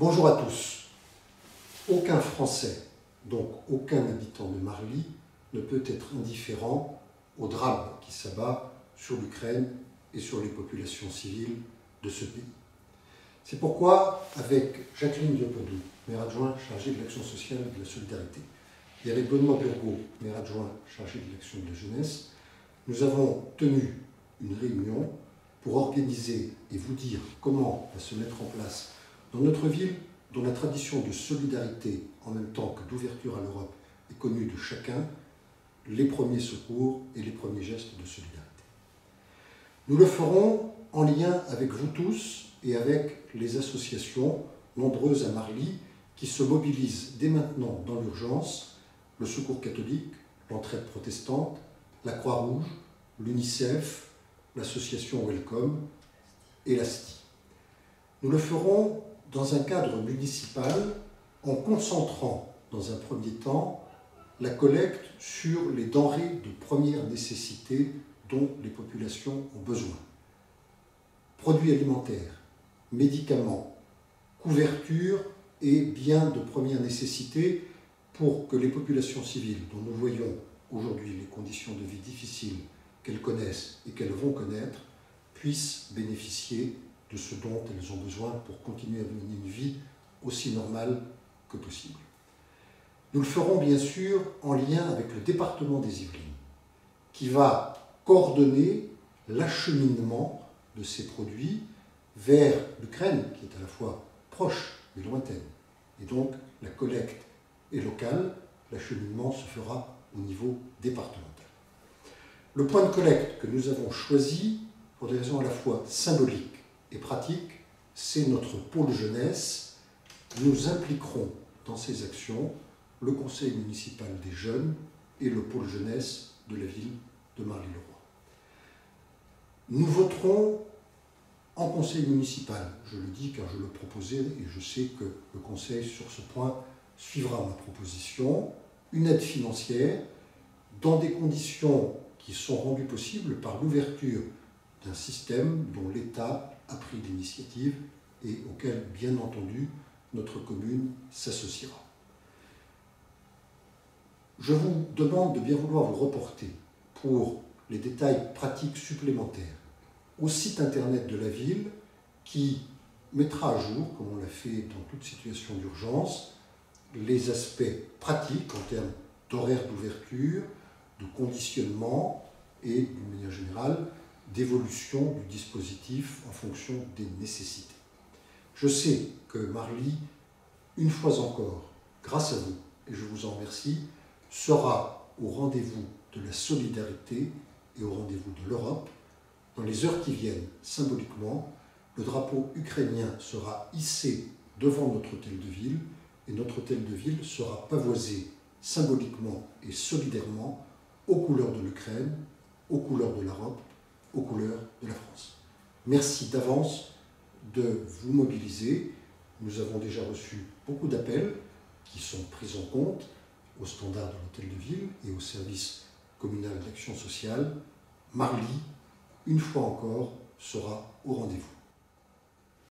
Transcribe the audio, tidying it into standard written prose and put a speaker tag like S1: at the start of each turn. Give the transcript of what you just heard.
S1: Bonjour à tous. Aucun Français, donc aucun habitant de Marly, ne peut être indifférent au drame qui s'abat sur l'Ukraine et sur les populations civiles de ce pays. C'est pourquoi, avec Jacqueline Diopodou, maire adjoint chargée de l'action sociale et de la solidarité, et avec Benoît Burgot, maire adjoint chargé de l'action de la jeunesse, nous avons tenu une réunion pour organiser et vous dire comment va se mettre en place dans notre ville, dont la tradition de solidarité en même temps que d'ouverture à l'Europe est connue de chacun, les premiers secours et les premiers gestes de solidarité. Nous le ferons en lien avec vous tous et avec les associations nombreuses à Marly qui se mobilisent dès maintenant dans l'urgence, le Secours catholique, l'Entraide protestante, la Croix-Rouge, l'UNICEF, l'association Welcome et l'ASTI. Nous le ferons dans un cadre municipal en concentrant dans un premier temps la collecte sur les denrées de première nécessité dont les populations ont besoin. Produits alimentaires, médicaments, couvertures et biens de première nécessité pour que les populations civiles dont nous voyons aujourd'hui les conditions de vie difficiles qu'elles connaissent et qu'elles vont connaître puissent bénéficier de ce dont elles ont besoin pour continuer à mener une vie aussi normale que possible. Nous le ferons bien sûr en lien avec le département des Yvelines, qui va coordonner l'acheminement de ces produits vers l'Ukraine, qui est à la fois proche mais lointaine. Et donc la collecte est locale, l'acheminement se fera au niveau départemental. Le point de collecte que nous avons choisi, pour des raisons à la fois symboliques et pratique, c'est notre pôle jeunesse. Nous impliquerons dans ces actions le conseil municipal des jeunes et le pôle jeunesse de la ville de Marly-le-Roi. Nous voterons en conseil municipal, je le dis car je le proposais et je sais que le conseil sur ce point suivra ma proposition, une aide financière dans des conditions qui sont rendues possibles par l'ouverture d'un système dont l'État a pris l'initiative et auquel, bien entendu, notre commune s'associera. Je vous demande de bien vouloir vous reporter pour les détails pratiques supplémentaires au site internet de la ville qui mettra à jour, comme on l'a fait dans toute situation d'urgence, les aspects pratiques en termes d'horaire d'ouverture, de conditionnement et, d'une manière générale, d'évolution du dispositif en fonction des nécessités. Je sais que Marly, une fois encore, grâce à vous, et je vous en remercie, sera au rendez-vous de la solidarité et au rendez-vous de l'Europe. Dans les heures qui viennent, symboliquement, le drapeau ukrainien sera hissé devant notre hôtel de ville et notre hôtel de ville sera pavoisé symboliquement et solidairement aux couleurs de l'Ukraine, aux couleurs de l'Europe, aux couleurs de la France. Merci d'avance de vous mobiliser. Nous avons déjà reçu beaucoup d'appels qui sont pris en compte au standard de l'hôtel de ville et au service communal d'action sociale. Marly, une fois encore, sera au rendez-vous.